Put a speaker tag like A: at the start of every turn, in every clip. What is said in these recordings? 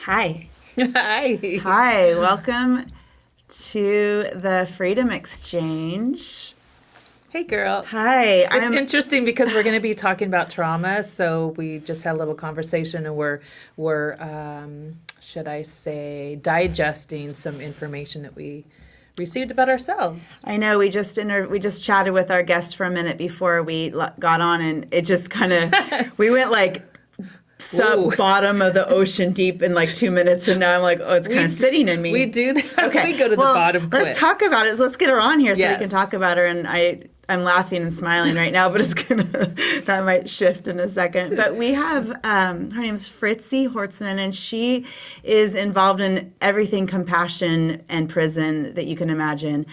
A: Hi.
B: Hi.
A: Hi. Welcome to the Freedom Exchange.
B: Hey, girl.
A: Hi.
B: It's interesting because we're going to be talking about trauma. So we just had a little conversation, and we're should I say, digesting some information that we received about ourselves.
A: I know we just chatted with our guest for a minute before we got on, and it just kind of we went like bottom of the ocean deep in like 2 minutes, and now I'm like, oh, it's kind of sitting in me.
B: We do that.
A: Okay.
B: We go to the bottom quick.
A: Let's talk about it. So let's get her on here so we
B: Yes.
A: can talk about her. And I'm laughing and smiling right now, but that might shift in a second. But we have, her name's Fritzi Horstman, and she is involved in everything compassion and prison that you can imagine.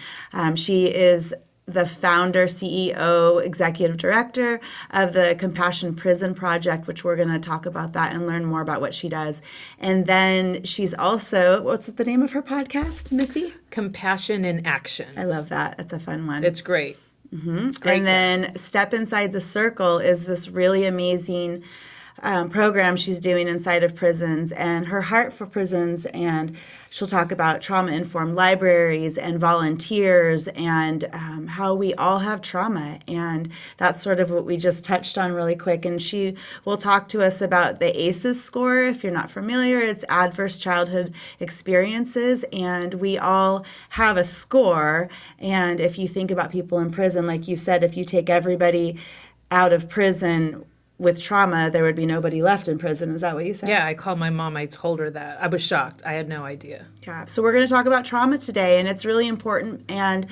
A: She is the founder, CEO, executive director of the Compassion Prison Project, which we're going to talk about that and learn more about what she does. And then she's also, what's the name of her podcast, Missy?
B: Compassion in Action.
A: I love that. It's a fun one.
B: It's great.
A: Mm-hmm.
B: Great
A: and then
B: guests.
A: Step Inside the Circle is this really amazing program she's doing inside of prisons, and her heart for prisons, and she'll talk about trauma-informed libraries and volunteers and how we all have trauma, and that's sort of what we just touched on really quick. And she will talk to us about the ACEs score. If you're not familiar, it's Adverse Childhood Experiences, and we all have a score. And if you think about people in prison, like you said, if you take everybody out of prison with trauma, there would be nobody left in prison. Is that what you said?
B: Yeah, I called my mom. I told her that. I was shocked. I had no idea.
A: Yeah. So we're going to talk about trauma today, and it's really important. And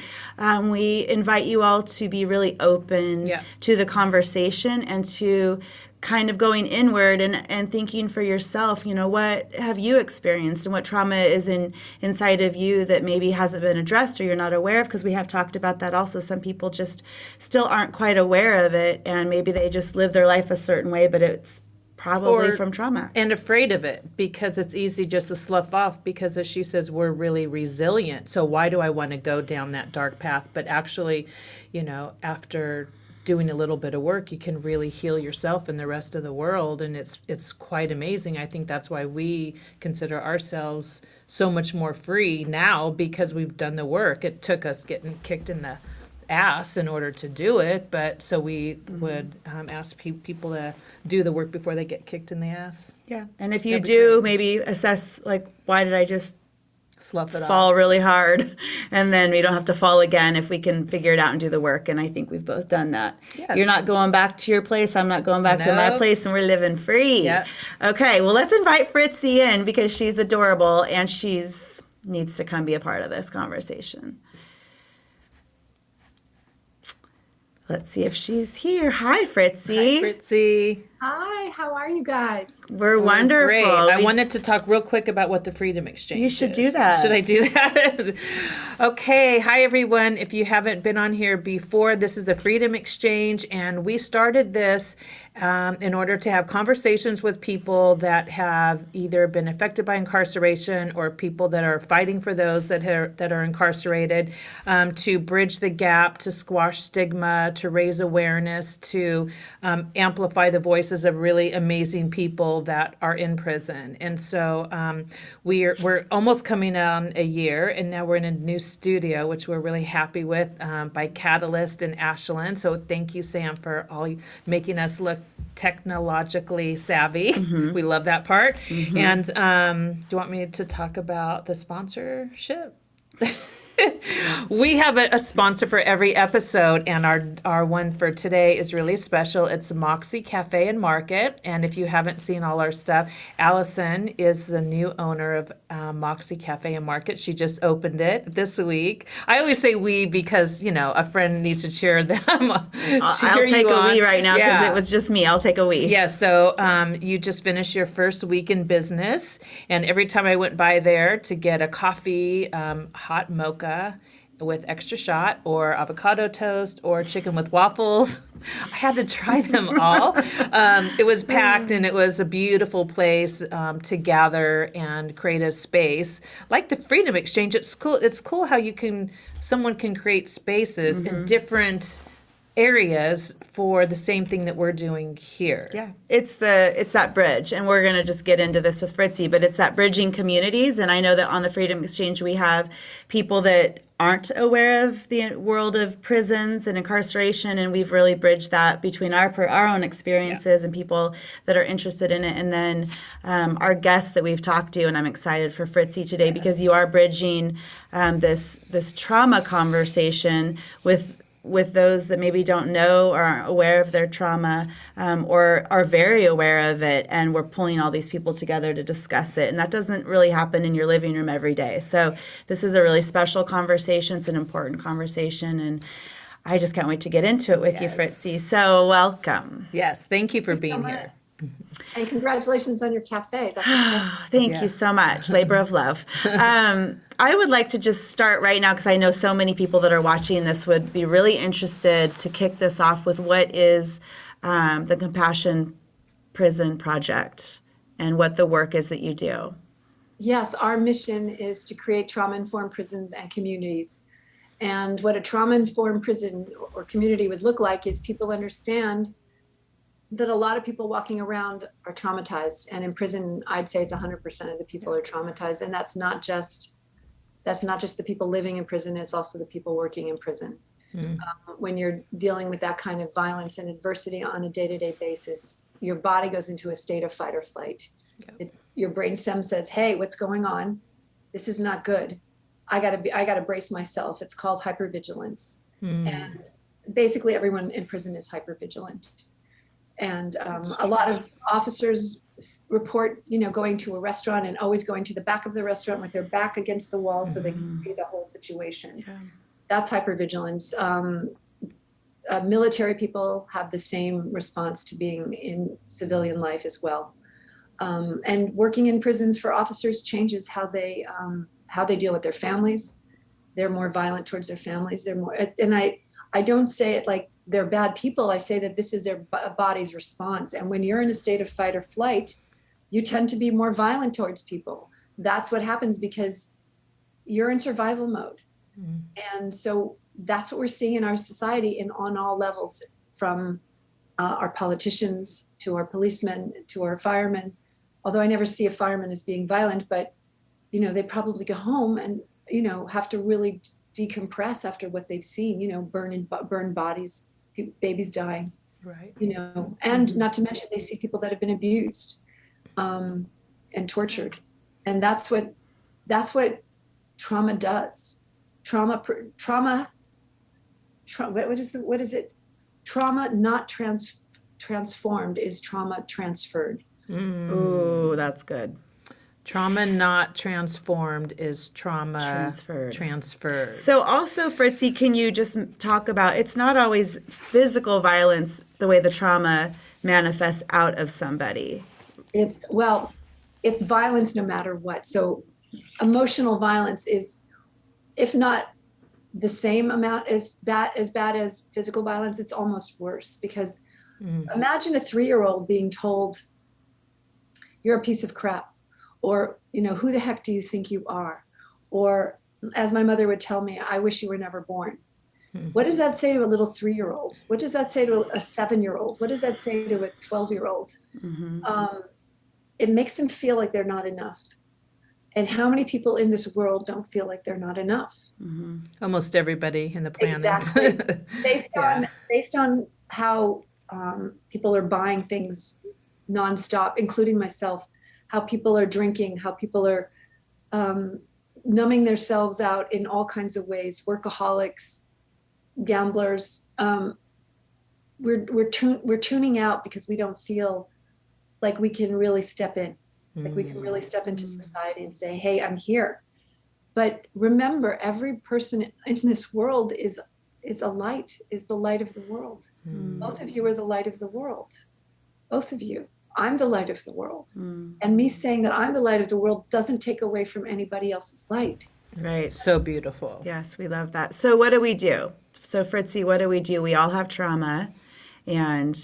A: we invite you all to be really open to the conversation and to kind of going inward and thinking for yourself, what have you experienced and what trauma is inside of you that maybe hasn't been addressed or you're not aware of, because we have talked about that also. Some people just still aren't quite aware of it, and maybe they just live their life a certain way, but it's probably from trauma.
B: And afraid of it, because it's easy just to slough off, because as she says, we're really resilient. So why do I want to go down that dark path? But actually, after doing a little bit of work, you can really heal yourself and the rest of the world, and it's quite amazing. I think that's why we consider ourselves so much more free now, because we've done the work. It took us getting kicked in the ass in order to do it, but so we would ask people to do the work before they get kicked in the ass.
A: Yeah, and if you do, maybe assess, like, why did I just
B: slough it
A: fall
B: off
A: really hard, and then we don't have to fall again if we can figure it out and do the work. And I think we've both done that.
B: Yes.
A: You're not going back to your place, I'm not going back to my place, and we're living free.
B: Yep.
A: Okay, well, let's invite Fritzi in, because she's adorable and needs to come be a part of this conversation. Let's see if she's here. Hi, Fritzi.
B: Hi, Fritzi.
C: Hi, how are you guys?
A: We're wonderful.
B: Great. I wanted to talk real quick about what the Freedom Exchange is.
A: You should do that.
B: Should I do that? Okay. Hi, everyone. If you haven't been on here before, this is the Freedom Exchange, and we started this in order to have conversations with people that have either been affected by incarceration or people that are fighting for those that are incarcerated, to bridge the gap, to squash stigma, to raise awareness, to amplify the voices of really amazing people that are in prison. And so we're almost coming on a year, and now we're in a new studio, which we're really happy with, by Catalyst in Ashland. So thank you, Sam, for all making us look technologically savvy. Mm-hmm. We love that part. Mm-hmm. And do you want me to talk about the sponsorship? We have a sponsor for every episode, and our one for today is really special. It's Moxie Cafe and Market, and if you haven't seen all our stuff, Allison is the new owner of Moxie Cafe and Market. She just opened it this week. I always say we because, a friend needs to cheer them.
A: I'll take a we right now, because it was just me. I'll take a we.
B: Yeah, so you just finished your first week in business, and every time I went by there to get a coffee, hot mocha with extra shot, or avocado toast, or chicken with waffles, I had to try them all. It was packed, and it was a beautiful place to gather and create a space. Like the Freedom Exchange, it's cool. It's cool how someone can create spaces in different areas for the same thing that we're doing here.
A: Yeah, it's that bridge, and we're going to just get into this with Fritzi, but it's that bridging communities. And I know that on the Freedom Exchange we have people that aren't aware of the world of prisons and incarceration, and we've really bridged that between our own experiences and people that are interested in it, and then our guests that we've talked to. And I'm excited for Fritzi today because you are bridging this trauma conversation with those that maybe don't know or aren't aware of their trauma, or are very aware of it, and we're pulling all these people together to discuss it. And that doesn't really happen in your living room every day. So this is a really special conversation. It's an important conversation, and I just can't wait to get into it with you, Fritzi. So welcome.
B: Yes, thank you for being here.
C: And congratulations on your cafe. That's exciting.
A: Thank you so much. Labor of love. I would like to just start right now, because I know so many people that are watching this would be really interested to kick this off with what is the Compassion Prison Project and what the work is that you do.
C: Yes, our mission is to create trauma-informed prisons and communities. And what a trauma-informed prison or community would look like is people understand that a lot of people walking around are traumatized. And in prison, I'd say it's 100% of the people are traumatized. And that's not just the people living in prison, it's also the people working in prison. When you're dealing with that kind of violence and adversity on a day-to-day basis, your body goes into a state of fight or flight. Your brainstem says, hey, what's going on? This is not good. I gotta brace myself. It's called hypervigilance. And basically everyone in prison is hypervigilant. And a lot of officers report, going to a restaurant and always going to the back of the restaurant with their back against the wall so they can see the whole situation. Yeah. That's hypervigilance. Military people have the same response to being in civilian life as well. And working in prisons for officers changes how they deal with their families. They're more violent towards their families. They're more, and I don't say it like they're bad people. I say that this is their body's response. And when you're in a state of fight or flight, you tend to be more violent towards people. That's what happens because you're in survival mode. And so that's what we're seeing in our society on all levels, from our politicians to our policemen to our firemen. Although I never see a fireman as being violent, but they probably go home and have to really decompress after what they've seen, burned bodies, babies dying,
B: right?
C: And not to mention they see people that have been abused and tortured, and that's what trauma does. What is it? Trauma not transformed is trauma transferred.
A: Ooh, that's good.
B: Trauma not transformed is trauma transferred.
A: So also, Fritzi, can you just talk about, it's not always physical violence the way the trauma manifests out of somebody. It's
C: violence no matter what. So emotional violence is, if not the same amount as bad as physical violence, it's almost worse, because imagine a 3-year-old being told, you're a piece of crap. Or, who the heck do you think you are? Or, as my mother would tell me, I wish you were never born. What does that say to a little 3-year-old? What does that say to a 7-year-old? What does that say to a 12-year-old? It makes them feel like they're not enough. And how many people in this world don't feel like they're not enough?
B: Almost everybody in the planet.
C: Exactly. Based on how people are buying things nonstop, including myself, how people are drinking, how people are numbing themselves out in all kinds of ways, workaholics, gamblers. We're tuning out because we don't feel like we can really step in, like we can really step into society and say, hey, I'm here. But remember, every person in this world is a light, is the light of the world. Both of you are the light of the world. Both of you. I'm the light of the world. And me saying that I'm the light of the world doesn't take away from anybody else's light.
A: Right.
B: So beautiful.
A: Yes, we love that. So what do we do? So Fritzi, what do we do? We all have trauma, and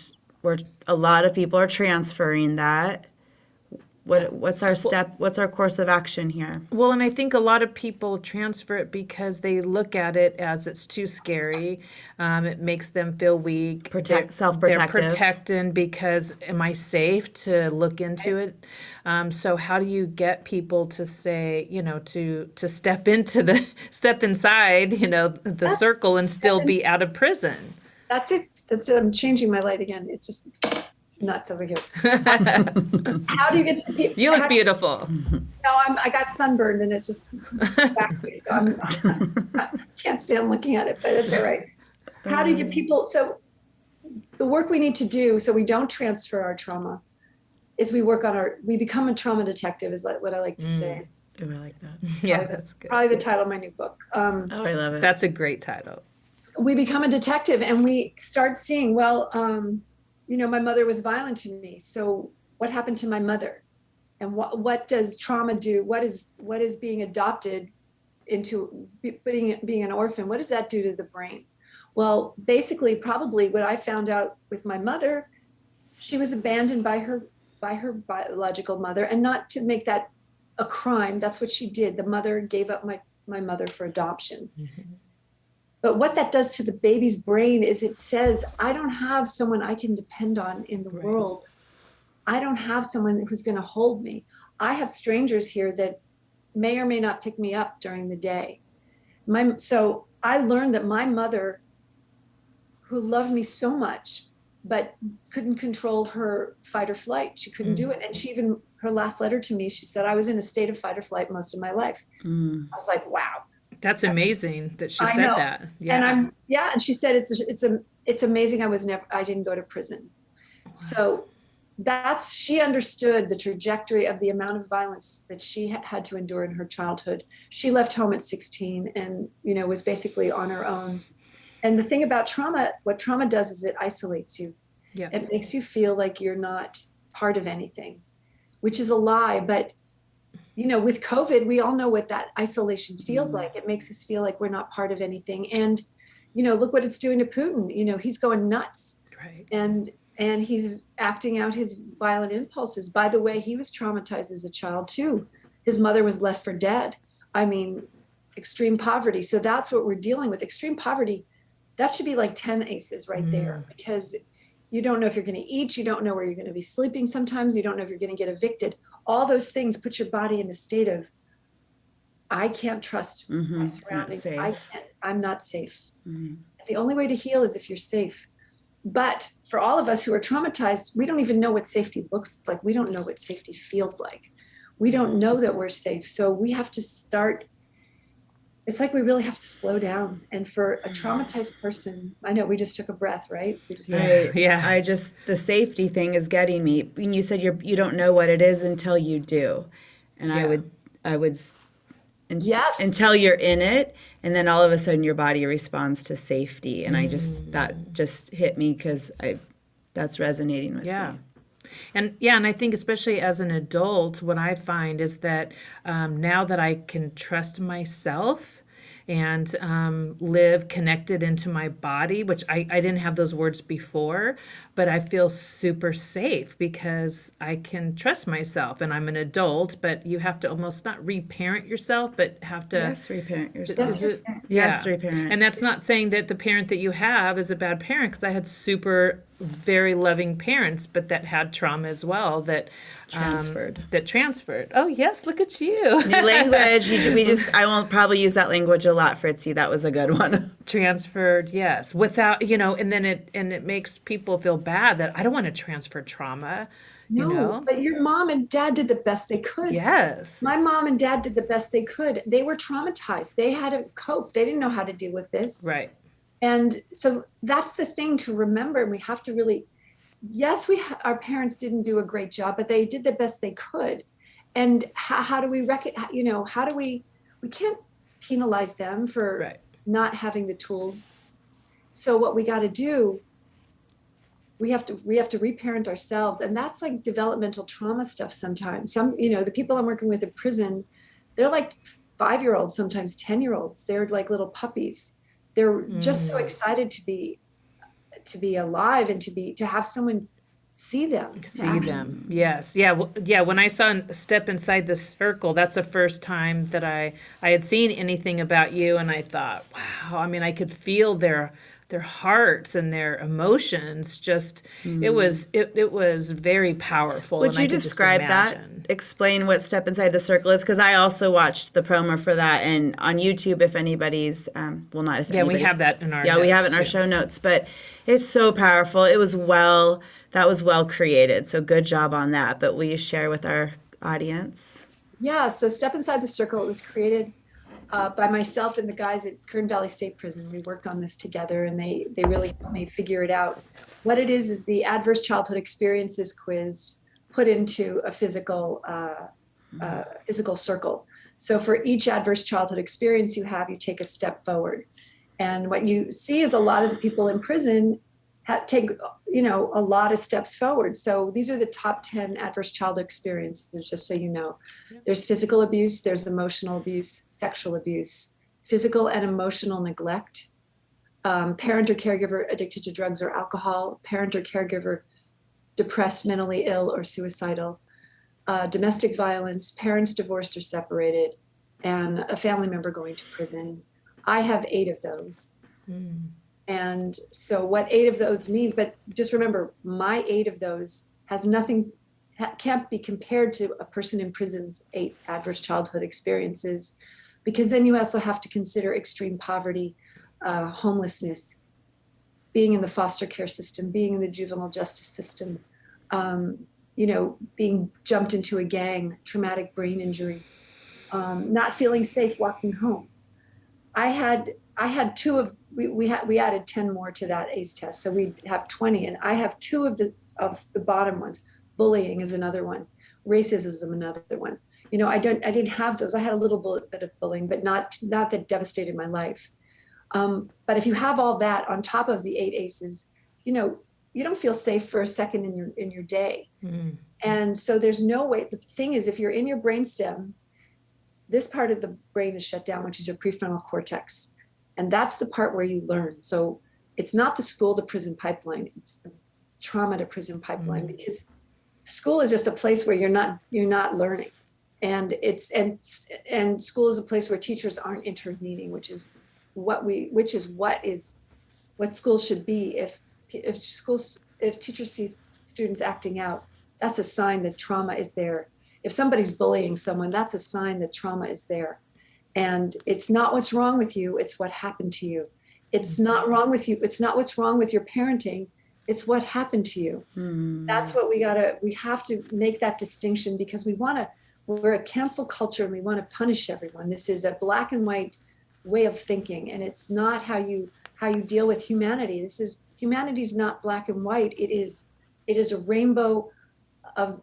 A: a lot of people are transferring that. What's our step? What's our course of action here?
B: Well, and I think a lot of people transfer it because they look at it as it's too scary. It makes them feel weak.
A: Self-protective.
B: They're protecting because am I safe to look into it? So how do you get people to say, to step inside, the circle and still be out of prison?
C: That's it. I'm changing my light again. It's just nuts over here. How do you get to people?
B: You look beautiful.
C: No, I got sunburned and it's just back me, so I can't stand looking at it, but it's all right. How do you get people? So the work we need to do so we don't transfer our trauma is we become a trauma detective is what I like to say.
A: Oh, I like that.
B: Yeah, that's good.
C: Probably the title of my new book.
A: Oh, I love it.
B: That's a great title.
C: We become a detective and we start seeing, my mother was violent to me. So what happened to my mother? And what does trauma do? What is being adopted into being an orphan? What does that do to the brain? Well, basically, probably what I found out with my mother, she was abandoned by her biological mother, and not to make that a crime. That's what she did. The mother gave up my mother for adoption. Mm-hmm. But what that does to the baby's brain is it says, I don't have someone I can depend on in the world. I don't have someone who's going to hold me. I have strangers here that may or may not pick me up during the day. So I learned that my mother, who loved me so much, but couldn't control her fight or flight. She couldn't do it. And her last letter to me, she said, I was in a state of fight or flight most of my life. I was like, wow.
B: That's amazing that she said that. Yeah.
C: And and she said, it's amazing. I didn't go to prison. Wow. So she understood the trajectory of the amount of violence that she had to endure in her childhood. She left home at 16 and, was basically on her own. And the thing about trauma, what trauma does is it isolates you. Yeah. It makes you feel like you're not part of anything, which is a lie. But with COVID, we all know what that isolation feels like. It makes us feel like we're not part of anything. And, look what it's doing to Putin. He's going nuts. Right. And he's acting out his violent impulses. By the way, he was traumatized as a child too. His mother was left for dead. I mean, extreme poverty. So that's what we're dealing with. Extreme poverty, that should be like 10 aces right there, because you don't know if you're going to eat. You don't know where you're going to be sleeping sometimes. You don't know if you're going to get evicted. All those things put your body in a state of, I can't trust my surroundings. I'm not safe. Mm-hmm. The only way to heal is if you're safe. But for all of us who are traumatized, we don't even know what safety looks like. We don't know what safety feels like. We don't know that we're safe. So we have to start. It's like we really have to slow down. And for a traumatized person, I know we just took a breath, right?
A: Yeah. The safety thing is getting me. When you said you don't know what it is until you do. And I would
C: yes.
A: Until you're in it. And then all of a sudden your body responds to safety. And that just hit me because that's resonating with me.
B: And I think especially as an adult, what I find is that now that I can trust myself and live connected into my body, which I didn't have those words before, but I feel super safe because I can trust myself. And I'm an adult, but you have to almost not reparent yourself, but have to...
A: Yes, reparent yourself.
B: Yes,
A: reparent.
B: And that's not saying that the parent that you have is a bad parent, because I had very loving parents, but that had trauma as well that transferred. Oh yes, look at you.
A: New language. I won't probably use that language a lot, Fritzi. That was a good one.
B: Transferred, yes. Without, and then it makes people feel bad that I don't want to transfer trauma.
C: No, but your mom and dad did the best they could.
B: Yes.
C: My mom and dad did the best they could. They were traumatized. They had to cope. They didn't know how to deal with this.
B: Right.
C: And so that's the thing to remember. We have to really, yes, our parents didn't do a great job, but they did the best they could. And how do we we can't penalize them for not having the tools. So what we got to do, we have to reparent ourselves. And that's like developmental trauma stuff sometimes. The people I'm working with in prison, they're like 5-year-olds, sometimes 10-year-olds. They're like little puppies. They're just so excited to be alive and to have someone see them.
B: See them. Yes. Yeah. Yeah. When I saw Step Inside the Circle, that's the first time that I had seen anything about you, and I thought, wow. I mean, I could feel their hearts and their emotions. Just it was very powerful.
A: Would
B: and
A: you
B: I could just
A: describe that?
B: imagine.
A: Explain what Step Inside the Circle is, because I also watched the promo for that, and on YouTube, if anybody's, well, not if
B: Yeah, we
A: anybody.
B: have that in our
A: Yeah, we have it in our
B: notes, too.
A: show notes, but it's so powerful. That was well created, so good job on that. But will you share with our audience?
C: Yeah, so Step Inside the Circle, it was created by myself and the guys at Kern Valley State Prison. We worked on this together, and they really helped me figure it out. What it is the adverse childhood experiences quiz put into a physical circle. So for each adverse childhood experience you have, you take a step forward. And what you see is a lot of the people in prison take a lot of steps forward. So these are the top 10 adverse childhood experiences, just so you know. There's physical abuse, there's emotional abuse, sexual abuse, physical and emotional neglect, parent or caregiver addicted to drugs or alcohol, parent or caregiver depressed, mentally ill, or suicidal, domestic violence, parents divorced or separated, and a family member going to prison. I have 8 of those. And so what 8 of those means, but just remember, my 8 of those can't be compared to a person in prison's 8 adverse childhood experiences, because then you also have to consider extreme poverty, homelessness, being in the foster care system, being in the juvenile justice system, being jumped into a gang, traumatic brain injury, not feeling safe walking home. I had 2 of we added 10 more to that ACE test, so we have 20, and I have 2 of the bottom ones. Bullying is another one. Racism is another one. I didn't have those. I had a little bit of bullying, but not that devastated my life. But if you have all that on top of the 8 ACEs, you don't feel safe for a second in your day. And so there's no way. The thing is, if you're in your brainstem, this part of the brain is shut down, which is your prefrontal cortex. And that's the part where you learn. So it's not the school to prison pipeline, it's the trauma to prison pipeline, because school is just a place where you're not learning. And and school is a place where teachers aren't intervening, which is what schools should be. If teachers see students acting out, that's a sign that trauma is there. If somebody's bullying someone, that's a sign that trauma is there. And it's not what's wrong with you, it's what happened to you. It's not wrong with you, it's not what's wrong with your parenting, it's what happened to you. That's what we have to make that distinction, because we're a cancel culture and we want to punish everyone. This is a black and white way of thinking, and it's not how you deal with humanity. Humanity's not black and white. It is a rainbow of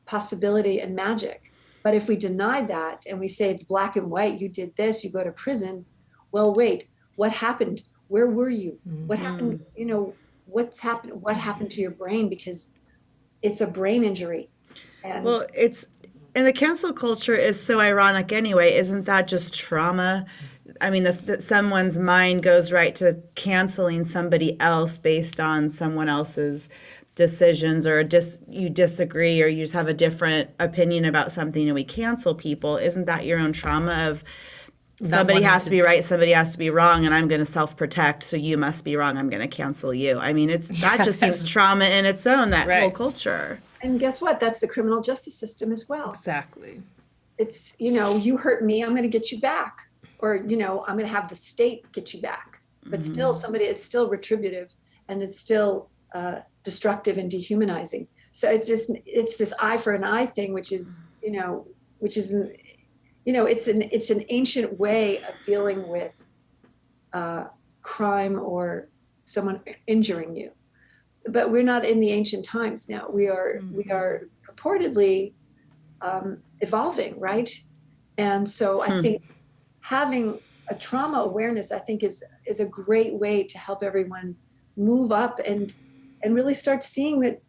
C: possibility and magic. But if we deny that and we say it's black and white, you did this, you go to prison. Well, wait, what happened? Where were you? What happened? What's happened? What happened to your brain? Because it's a brain injury. And
A: the cancel culture is so ironic anyway. Isn't that just trauma? I mean, if someone's mind goes right to canceling somebody else based on someone else's decisions, or you disagree, or you just have a different opinion about something, and we cancel people. Isn't that your own trauma of somebody has to be right, somebody has to be wrong, and I'm going to self-protect, so you must be wrong, I'm going to cancel you? I mean, that just seems trauma in its own, that whole culture.
C: And guess what? That's the criminal justice system as well.
B: Exactly.
C: It's, you hurt me, I'm going to get you back. Or, I'm going to have the state get you back. But still it's still retributive, and it's still destructive and dehumanizing. So it's this eye for an eye thing, which is it's an ancient way of dealing with crime or someone injuring you. But we're not in the ancient times now. We are purportedly evolving, right? And so I think having a trauma awareness, I think, is a great way to help everyone move up and really start seeing that,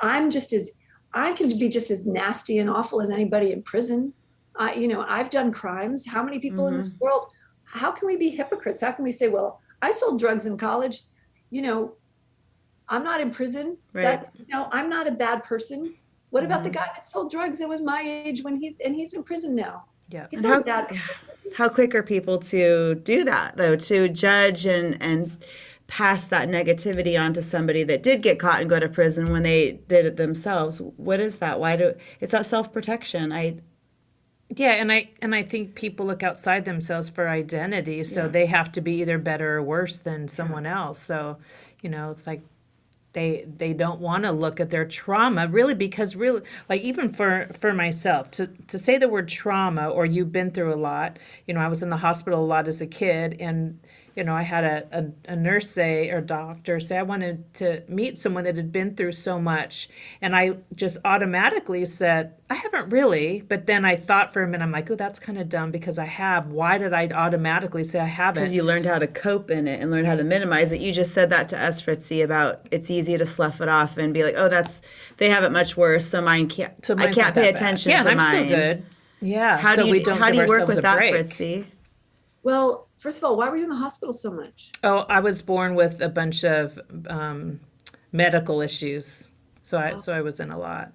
C: I can be just as nasty and awful as anybody in prison. I've done crimes. How many people in this world, how can we be hypocrites? How can we say, well, I sold drugs in college, I'm not in prison.
A: Right.
C: That, I'm not a bad person. What about the guy that sold drugs that was my age when he's in prison now?
B: Yeah.
C: He's
A: And
C: not a bad
A: how quick are people to do that, though, to judge and pass that negativity onto somebody that did get caught and go to prison when they did it themselves? What is that? It's that self-protection.
B: Yeah, and I think people look outside themselves for identity, so they have to be either better or worse than someone else. So, it's like they don't want to look at their trauma really, because really, like, even for myself to say the word trauma, or you've been through a lot. I was in the hospital a lot as a kid, and I had a nurse say, or doctor say, I wanted to meet someone that had been through so much, and I just automatically said, I haven't really. But then I thought for a minute, I'm like, oh, that's kind of dumb, because I have. Why did I automatically say I haven't?
A: Because you learned how to cope in it and learned how to minimize it. You just said that to us, Fritzi, about it's easy to slough it off and be like, oh, they have it much worse, so mine can't.
B: So
A: I
B: mine's
A: can't
B: not
A: pay
B: that bad.
A: attention
B: Yeah,
A: to
B: and I'm
A: mine.
B: still good. Yeah.
A: How
B: so
A: do you
B: we don't
A: how do
B: give
A: you work
B: ourselves
A: with
B: a
A: that,
B: break.
A: Fritzi?
C: Well, first of all, why were you in the hospital so much?
B: Oh, I was born with a bunch of medical issues, so I was in a lot.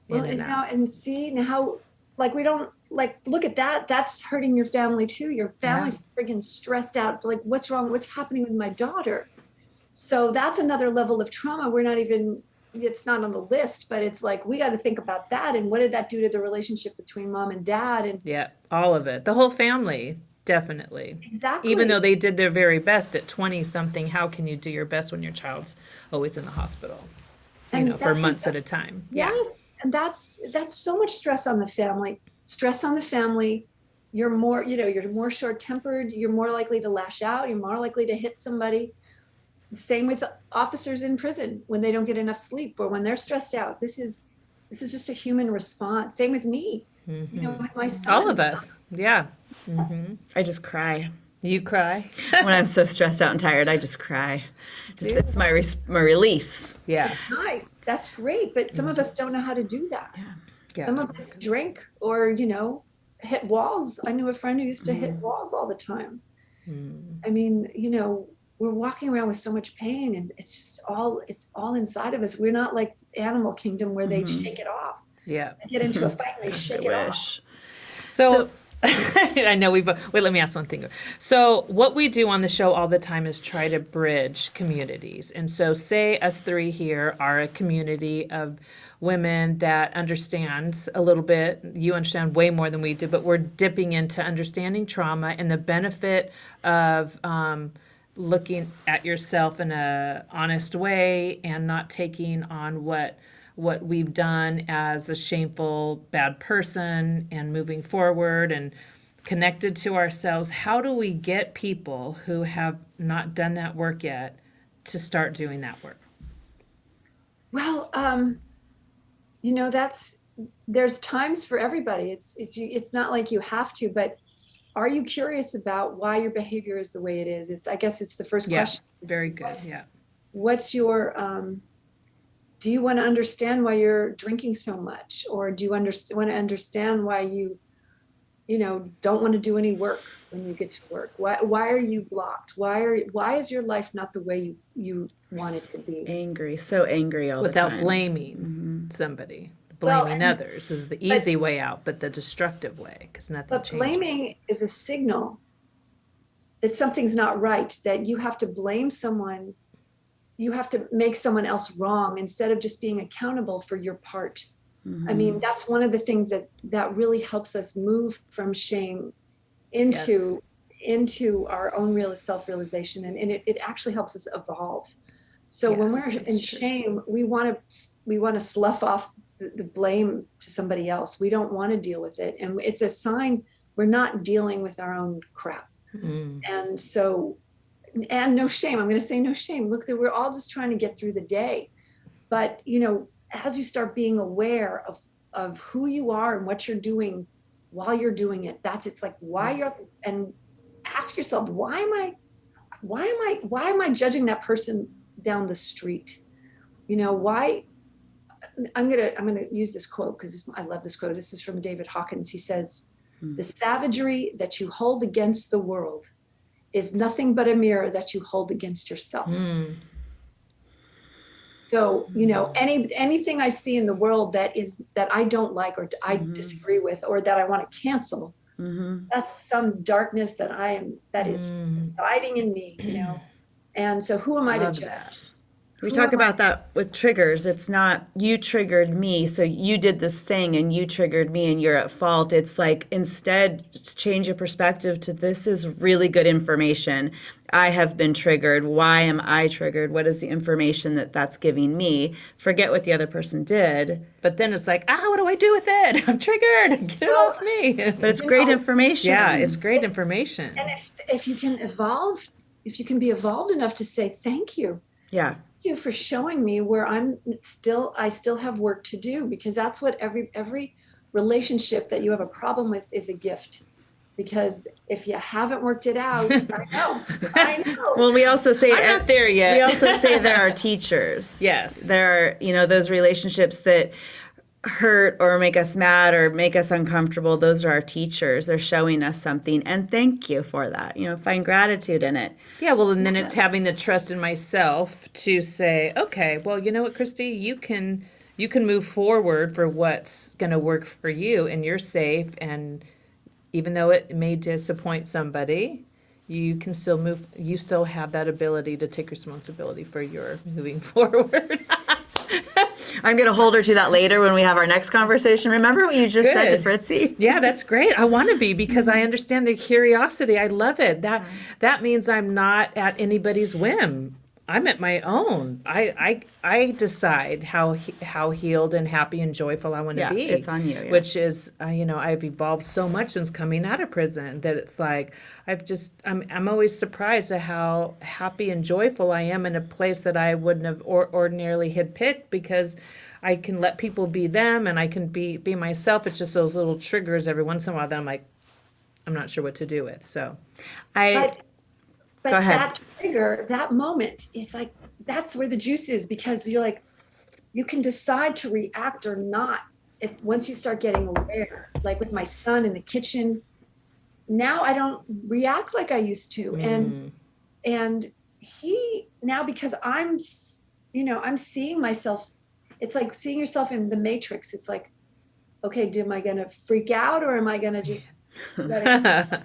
C: Well,
B: In
C: and
B: and
C: now,
B: out.
C: and see now, like, we don't, like, look at that. That's hurting your family too. Your family's friggin' stressed out. Like, what's wrong? What's happening with my daughter? So that's another level of trauma. It's not on the list, but it's like, we got to think about that. And what did that do to the relationship between mom and dad? And
B: Yeah, all of it, the whole family, definitely.
C: exactly.
B: Even though they did their very best at 20 something, how can you do your best when your child's always in the hospital?
C: And
B: For
C: that's
B: months at a time. Yeah.
C: Yes. And that's so much stress on the family. Stress on the family. You're more short-tempered. You're more likely to lash out. You're more likely to hit somebody. Same with officers in prison when they don't get enough sleep or when they're stressed out. This is just a human response. Same with me. With my son.
B: All of us. Yeah.
A: I just cry.
B: You cry?
A: When I'm so stressed out and tired, I just cry. It's my release.
B: Yeah.
C: Nice. That's great. But some of us don't know how to do that.
B: Yeah.
C: Some of us drink or, hit walls. I knew a friend who used to hit walls all the time. I mean, we're walking around with so much pain, and it's all inside of us. We're not like Animal Kingdom where they shake it off.
B: Yeah.
C: They get into a fight and they shake it off.
B: So I know wait, let me ask one thing. So what we do on the show all the time is try to bridge communities. And so say us three here are a community of women that understand a little bit. You understand way more than we do, but we're dipping into understanding trauma and the benefit of looking at yourself in a honest way and not taking on what we've done as a shameful bad person and moving forward and connected to ourselves. How do we get people who have not done that work yet to start doing that work?
C: Well, there's times for everybody. It's not like you have to, but are you curious about why your behavior is the way it is? I guess it's the first question.
B: Very good.
C: What's your do you want to understand why you're drinking so much? Or do you want to understand why you don't want to do any work when you get to work? Why are you blocked? Why is your life not the way you want it to be?
A: So angry all the time.
B: Without blaming somebody. Blaming others is the easy way out, but the destructive way, because nothing changes.
C: But blaming is a signal that something's not right, that you have to blame someone. You have to make someone else wrong instead of just being accountable for your part. I mean, that's one of the things that really helps us move from shame into our own real self-realization. And it actually helps us evolve. So when we're in shame, we want to slough off the blame to somebody else. We don't want to deal with it. And it's a sign we're not dealing with our own crap. And so, and no shame. I'm going to say no shame. Look, that we're all just trying to get through the day. But, as you start being aware of who you are and what you're doing while you're doing it, it's like and ask yourself, why am I judging that person down the street? Why? I'm gonna use this quote because I love this quote. This is from David Hawkins. He says, "The savagery that you hold against the world is nothing but a mirror that you hold against yourself." So, anything I see in the world that I don't like, or I disagree with, or that I want to cancel, that's some darkness that is residing in me, And so who am I to
B: Love
C: judge?
B: that.
A: We talk about that with triggers. It's not you triggered me, so you did this thing and you triggered me and you're at fault. It's like instead change your perspective to this is really good information. I have been triggered. Why am I triggered? What is the information that's giving me? Forget what the other person did.
B: But then it's like, what do I do with it? I'm triggered. Get it off me.
A: But it's great information.
B: Yeah, it's great information.
C: And if you can evolve, if you can be evolved enough to say thank you.
A: Yeah.
C: You for showing me where I still have work to do, because that's what every relationship that you have a problem with is a gift. Because if you haven't worked it out, I know.
A: Well, we also say
B: I'm not there yet.
A: We also say there are teachers.
B: Yes.
A: There are, those relationships that hurt or make us mad or make us uncomfortable. Those are our teachers. They're showing us something, and thank you for that. Find gratitude in it.
B: Yeah, well, and then it's having the trust in myself to say, okay, well, you know what, Christy, you can move forward for what's going to work for you, and you're safe. And even though it may disappoint somebody, you can still move. You still have that ability to take responsibility for your moving forward.
A: I'm going to hold her to that later when we have our next conversation. Remember what you just said to Fritzi?
B: Yeah, that's great. I want to be, because I understand the curiosity. I love it. That means I'm not at anybody's whim. I'm at my own. I decide how healed and happy and joyful I want to be.
A: It's on you. Yeah.
B: Which is, I've evolved so much since coming out of prison that it's like I'm always surprised at how happy and joyful I am in a place that I wouldn't have ordinarily had picked, because I can let people be them and I can be myself. It's just those little triggers every once in a while that I'm like, I'm not sure what to do with. So
C: But
A: Go ahead.
C: that trigger, that moment is like, that's where the juice is, because you're like, you can decide to react or not once you start getting aware. Like with my son in the kitchen, now I don't react like I used to. And he now, because I'm seeing myself, it's like seeing yourself in the Matrix. It's like, okay, am I going to freak out, or am I going to just
B: that's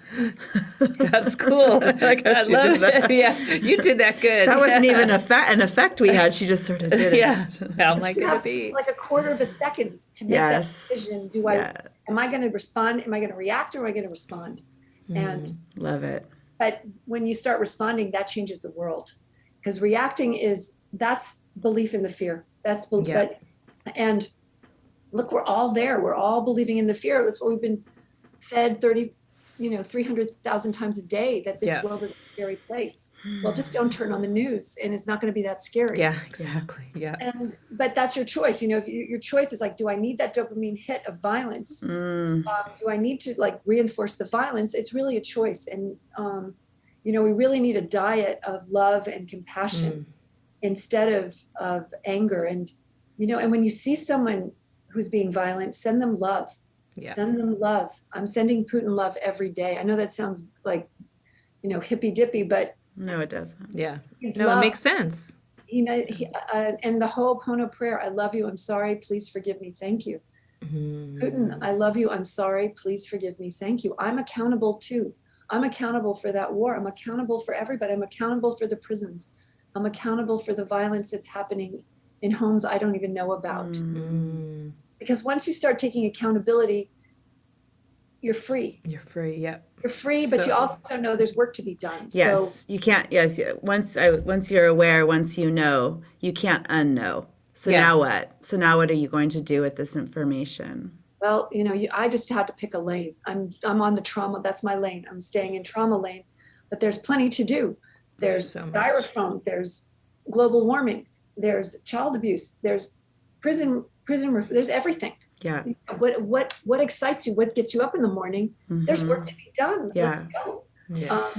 B: cool. I love it. Yeah, you did that good.
A: That wasn't even an effect we had. She just sort of did it.
B: Yeah. How am I going to be?
C: Like a quarter of a second to make that decision. Am I going to respond? Am I going to react, or am I going to respond? And
A: love it.
C: But when you start responding, that changes the world, because reacting that's belief in the fear. That's belief. And look, we're all there. We're all believing in the fear. That's what we've been fed 300,000 times a day, that this world is a scary place. Well, just don't turn on the news and it's not going to be that scary.
B: Yeah, exactly. Yeah.
C: But that's your choice. Your choice is like, do I need that dopamine hit of violence? Do I need to reinforce the violence? It's really a choice. And, we really need a diet of love and compassion instead of anger. And, and when you see someone who's being violent, send them love. Yeah. Send them love. I'm sending Putin love every day. I know that sounds like, hippy dippy, but
A: no, it doesn't.
B: Yeah. No, it makes sense.
C: And the Ho'oponopono prayer, I love you, I'm sorry, please forgive me, thank you. Putin, I love you, I'm sorry, please forgive me, thank you. I'm accountable too. I'm accountable for that war. I'm accountable for everybody. I'm accountable for the prisons. I'm accountable for the violence that's happening in homes I don't even know about. Because once you start taking accountability, you're free.
B: You're free, yep.
C: You're free, but you also know there's work to be done.
A: Yes, you can't. Yes, once you're aware, once you know, you can't unknow. So now what? So now what are you going to do with this information?
C: Well, I just had to pick a lane. I'm on the trauma. That's my lane. I'm staying in trauma lane, but there's plenty to do. There's styrofoam. There's global warming. There's child abuse. There's prison. There's everything.
A: Yeah.
C: What excites you? What gets you up in the morning? There's work to be done.
A: Yeah.
C: Let's go.
B: Yeah.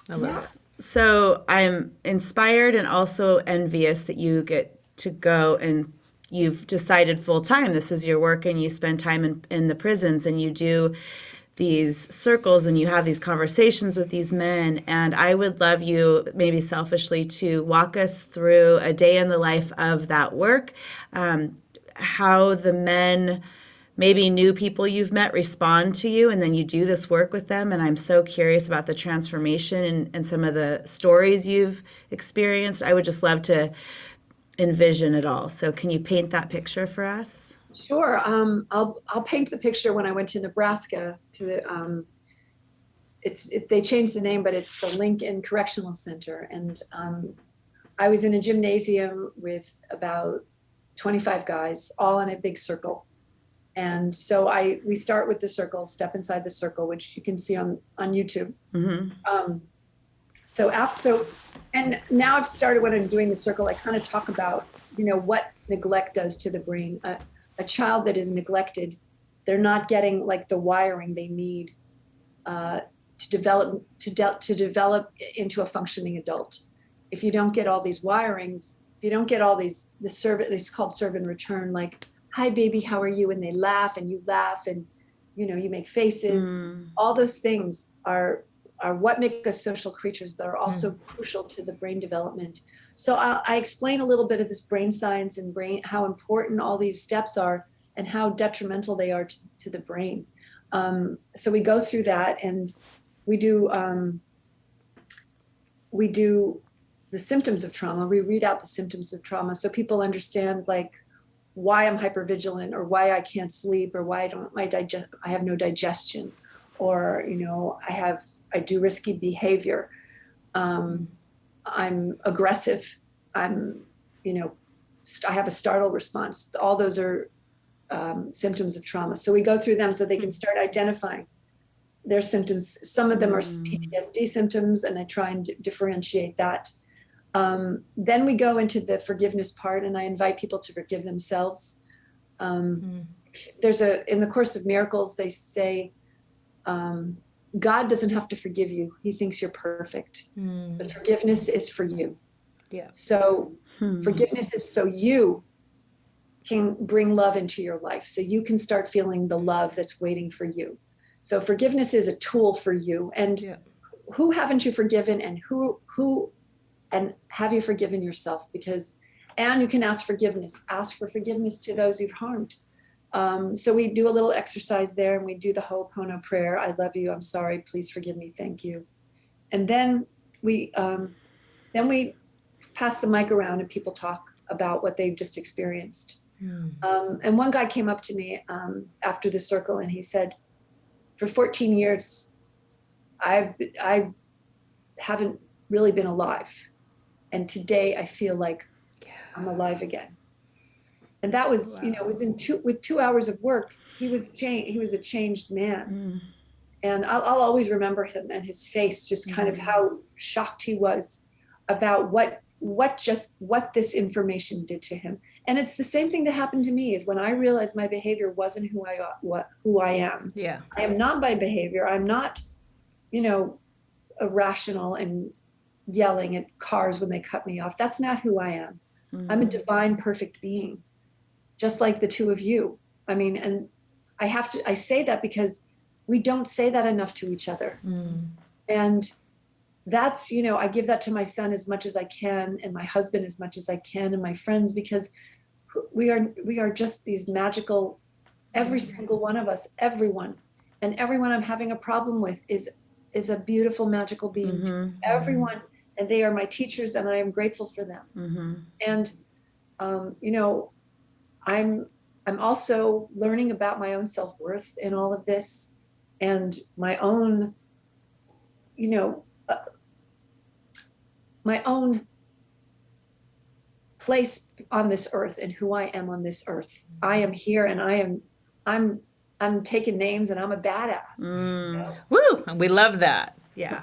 B: I love it.
A: So I'm inspired and also envious that you get to go and you've decided full time this is your work, and you spend time in the prisons and you do these circles and you have these conversations with these men. And I would love you, maybe selfishly, to walk us through a day in the life of that work, how the men, maybe new people you've met, respond to you, and then you do this work with them. And I'm so curious about the transformation and some of the stories you've experienced. I would just love to envision it all. So can you paint that picture for us?
C: Sure. I'll paint the picture when I went to Nebraska to the they changed the name, but it's the Lincoln Correctional Center. And I was in a gymnasium with about 25 guys, all in a big circle. And so we start with the circle, step inside the circle, which you can see on YouTube. Mm-hmm. And now I've started, when I'm doing the circle, I kind of talk about, what neglect does to the brain. A child that is neglected, they're not getting like the wiring they need to develop into a functioning adult. If you don't get all these wirings, if you don't get all it's called serve and return, like, hi baby, how are you? And they laugh and you laugh and, you make faces. All those things are what make us social creatures, but are also crucial to the brain development. So I explain a little bit of this brain science and how important all these steps are and how detrimental they are to the brain. So we go through that, and we do the symptoms of trauma. We read out the symptoms of trauma so people understand, like, why I'm hypervigilant, or why I can't sleep, or why I have no digestion, or I do risky behavior. I'm aggressive. I have a startle response. All those are symptoms of trauma. So we go through them so they can start identifying their symptoms. Some of them are PTSD symptoms, and I try and differentiate that. Then we go into the forgiveness part, and I invite people to forgive themselves. In the Course of Miracles, they say, God doesn't have to forgive you. He thinks you're perfect. But forgiveness is for you.
B: Yeah.
C: So forgiveness is so you can bring love into your life, so you can start feeling the love that's waiting for you. So forgiveness is a tool for you. And who haven't you forgiven, and and have you forgiven yourself? And you can ask for forgiveness to those you've harmed. So we do a little exercise there, and we do the Ho'oponopono prayer. I love you. I'm sorry. Please forgive me. Thank you. And then we pass the mic around, and people talk about what they've just experienced. And one guy came up to me after the circle, and he said, for 14 years, I haven't really been alive. And today I feel like I'm alive again. And that was, it was with 2 hours of work, he was a changed man. And I'll always remember him and his face, just kind of how shocked he was about what this information did to him. And it's the same thing that happened to me, is when I realized my behavior wasn't who I am. Yeah. I am not my behavior. I'm not, irrational and yelling at cars when they cut me off. That's not who I am. I'm a divine, perfect being, just like the two of you. I mean, and I say that because we don't say that enough to each other. And that's, I give that to my son as much as I can, and my husband as much as I can, and my friends, because we are just these magical, every single one of us, everyone I'm having a problem with is a beautiful, magical being. Everyone, and they are my teachers, and I am grateful for them. And, I'm also learning about my own self-worth in all of this, and my own, my own place on this earth and who I am on this earth. I am here, and I'm taking names, and I'm a badass.
B: Woo! We love that. Yeah.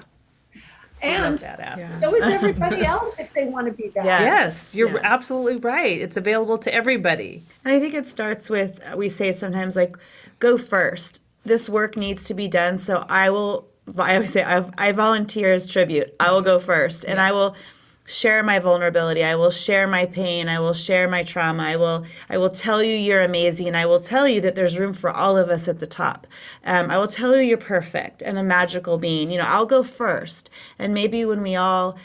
C: And
B: badasses.
C: So is everybody else, if they want to be that.
B: Yes, you're absolutely right. It's available to everybody.
A: And I think it starts with, we say sometimes, like, go first. This work needs to be done, so I always say, I volunteer as tribute. I will go first, and I will share my vulnerability. I will share my pain. I will share my trauma. I will tell you you're amazing. I will tell you that there's room for all of us at the top. I will tell you you're perfect and a magical being. You know, I'll go first. And maybe when we all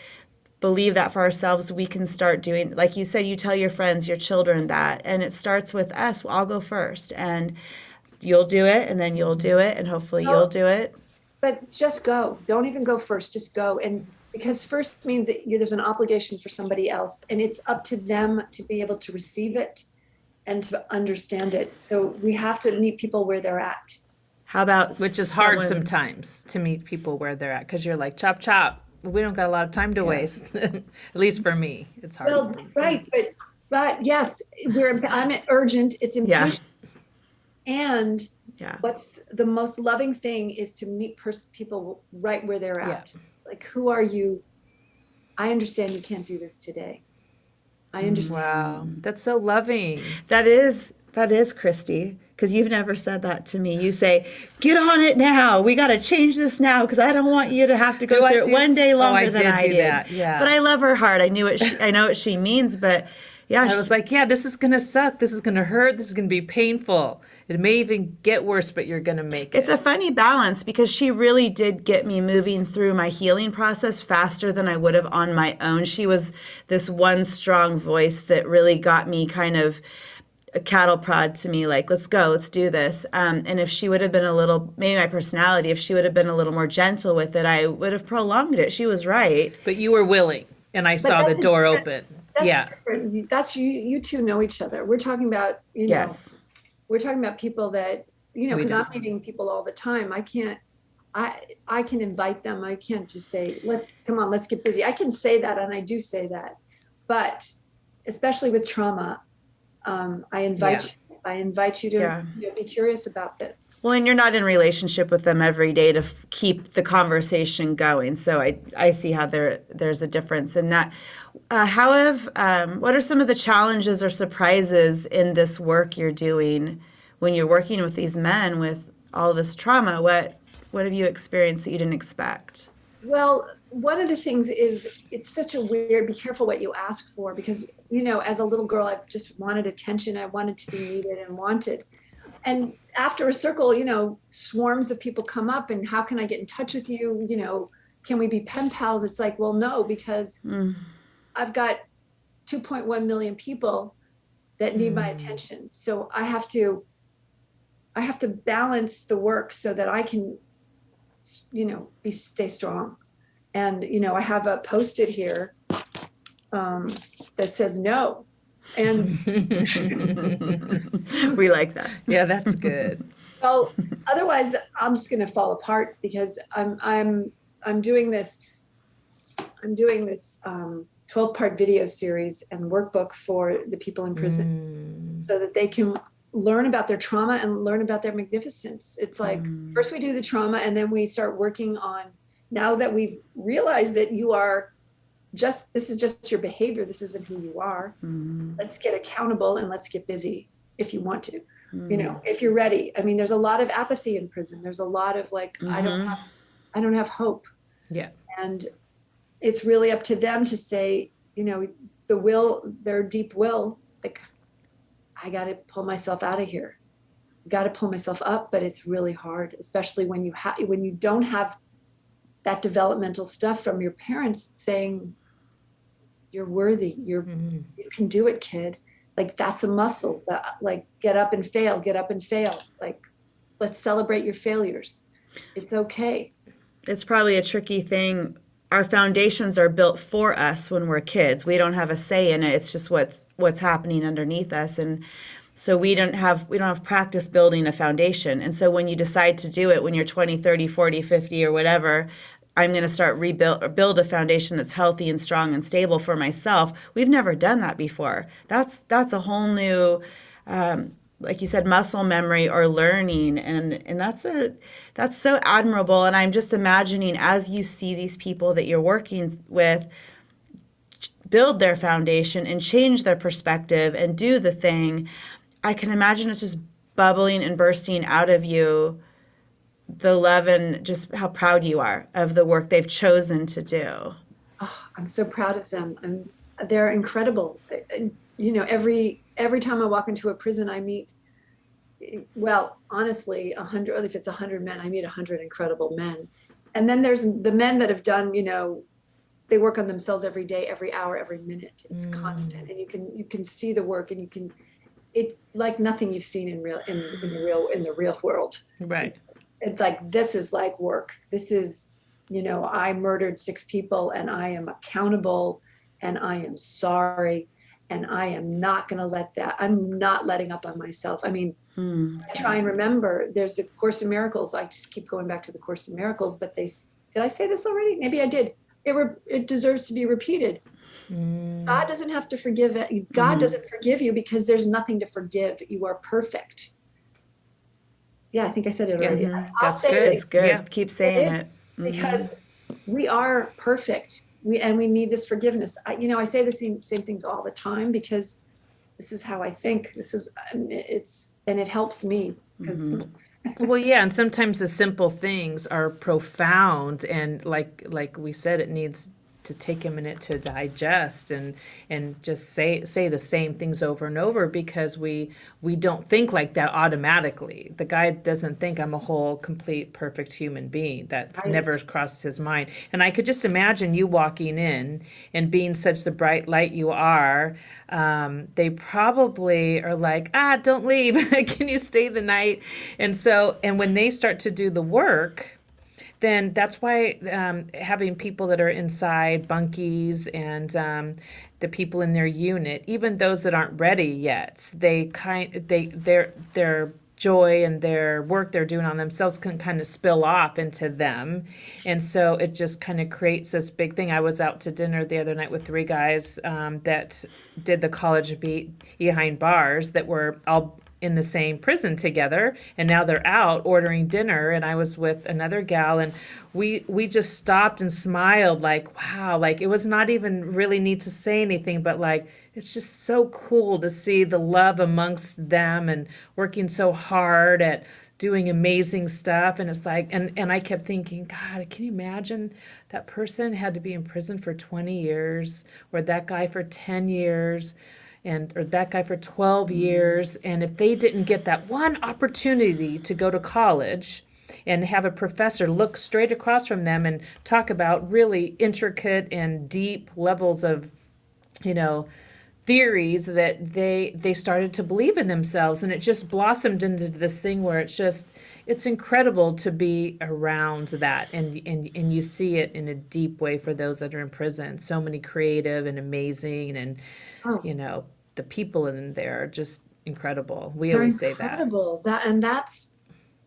A: believe that for ourselves, we can start doing, like you said, you tell your friends, your children that, and it starts with us. Well, I'll go first, and you'll do it, and then you'll do it, and hopefully you'll do it.
C: But just go. Don't even go first. Just go. And because first means that there's an obligation for somebody else, and it's up to them to be able to receive it and to understand it. So we have to meet people where they're at.
A: How about
B: Which is hard sometimes to meet people where they're at, because you're like, chop, chop. We don't got a lot of time to waste. At least for me, it's hard.
C: Well, right. But yes, I'm urgent. It's impatient. And what's the most loving thing is to meet people right where they're at. Like, who are you? I understand you can't do this today. I understand.
B: Wow, that's so loving.
A: That is Christy, because you've never said that to me. You say, get on it now. We got to change this now, because I don't want you to have to go through it one day longer than I did.
B: That. Yeah.
A: But I love her heart. I know what she means, but yeah.
B: I was like, this is going to suck. This is going to hurt. This is going to be painful. It may even get worse, but you're going to make it.
A: It's a funny balance, because she really did get me moving through my healing process faster than I would have on my own. She was this one strong voice that really got me kind of a cattle prod to me, like, let's go, let's do this. And if she would have been maybe my personality, if she would have been a little more gentle with it, I would have prolonged it. She was right.
B: But you were willing, and I saw the door open.
C: That's different. That's you two know each other. We're talking about,
A: yes.
C: We're talking about people that, because I'm meeting people all the time. I can invite them. I can't just say, let's get busy. I can say that, and I do say that. But especially with trauma, I invite you to be curious about this.
A: Well, and you're not in relationship with them every day to keep the conversation going. So I see how there's a difference in that. What are some of the challenges or surprises in this work you're doing when you're working with these men with all this trauma? What have you experienced that you didn't expect?
C: Well, one of the things is it's such a weird, be careful what you ask for, because, as a little girl, I just wanted attention. I wanted to be needed and wanted. And after a circle, swarms of people come up, and how can I get in touch with you? Can we be pen pals? It's like, well, no, because I've got 2.1 million people that need my attention. So I have to balance the work so that I can, stay strong. And, I have a Post-it here that says no. And
A: we like that.
B: Yeah, that's good.
C: Well, otherwise I'm just going to fall apart, because I'm doing this 12-part video series and workbook for the people in prison, so that they can learn about their trauma and learn about their magnificence. It's like, first we do the trauma, and then we start working on, now that we've realized that this is just your behavior, this isn't who you are. Let's get accountable, and let's get busy if you want to, if you're ready. I mean, there's a lot of apathy in prison. There's a lot of like, I don't have hope.
B: Yeah.
C: And it's really up to them to say, their deep will, like, I got to pull myself out of here. Got to pull myself up, but it's really hard, especially when you don't have that developmental stuff from your parents saying, you're worthy, you can do it, kid. Like, that's a muscle. Like, get up and fail. Like, let's celebrate your failures. It's okay.
A: It's probably a tricky thing. Our foundations are built for us when we're kids. We don't have a say in it. It's just what's happening underneath us. And so we don't have practice building a foundation. And so when you decide to do it when you're 20, 30, 40, 50 or whatever, I'm going to start build a foundation that's healthy and strong and stable for myself. We've never done that before. That's a whole new, like you said, muscle memory or learning. And that's so admirable. And I'm just imagining, as you see these people that you're working with build their foundation and change their perspective and do the thing, I can imagine it's just bubbling and bursting out of you, the love and just how proud you are of the work they've chosen to do.
C: Oh, I'm so proud of them. They're incredible. You know, every time I walk into a prison, I meet, well, honestly, 100. If it's 100 men, I meet 100 incredible men. And then there's the men that have done, you know, they work on themselves every day, every hour, every minute. It's constant, and you can see the work, and you can. It's like nothing you've seen in the real world.
B: Right.
C: It's like, this is like work. This is, you know, I murdered 6 people, and I am accountable, and I am sorry, and I am not going to let that. I'm not letting up on myself. I mean, I try and remember. There's the Course in Miracles. I just keep going back to the Course in Miracles, but did I say this already? Maybe I did. It deserves to be repeated. God doesn't have to forgive it. God doesn't forgive you because there's nothing to forgive. You are perfect. Yeah, I think I said it already.
B: That's
C: say
B: good.
A: It's good.
B: Yeah.
A: Keep saying it.
C: because we are perfect. We need this forgiveness. I say the same things all the time because this is how I think. And it helps me because
B: Well, yeah, and sometimes the simple things are profound, and like we said, it needs to take a minute to digest and just say the same things over and over because we don't think like that automatically. The guy doesn't think I'm a whole, complete, perfect human being. That
C: Right.
B: never crossed his mind. And I could just imagine you walking in and being such the bright light you are. They probably are like, don't leave. Can you stay the night? And when they start to do the work, then that's why having people that are inside bunkies and the people in their unit, even those that aren't ready yet, their joy and their work they're doing on themselves can kind of spill off into them, and so it just kind of creates this big thing. I was out to dinner the other night with 3 guys that did the college beat behind bars that were all in the same prison together, and now they're out ordering dinner, and I was with another gal, and we just stopped and smiled like, wow, like it was not even really need to say anything, but like it's just so cool to see the love amongst them and working so hard at doing amazing stuff. And it's like, and I kept thinking, God, can you imagine that person had to be in prison for 20 years or that guy for 10 years or that guy for 12 years. And if they didn't get that one opportunity to go to college and have a professor look straight across from them and talk about really intricate and deep levels of, theories, that they started to believe in themselves, and it just blossomed into this thing where it's incredible to be around that, and you see it in a deep way for those that are in prison. So many creative and amazing, and the people in there are just incredible. We
C: they're
B: always say that.
C: incredible.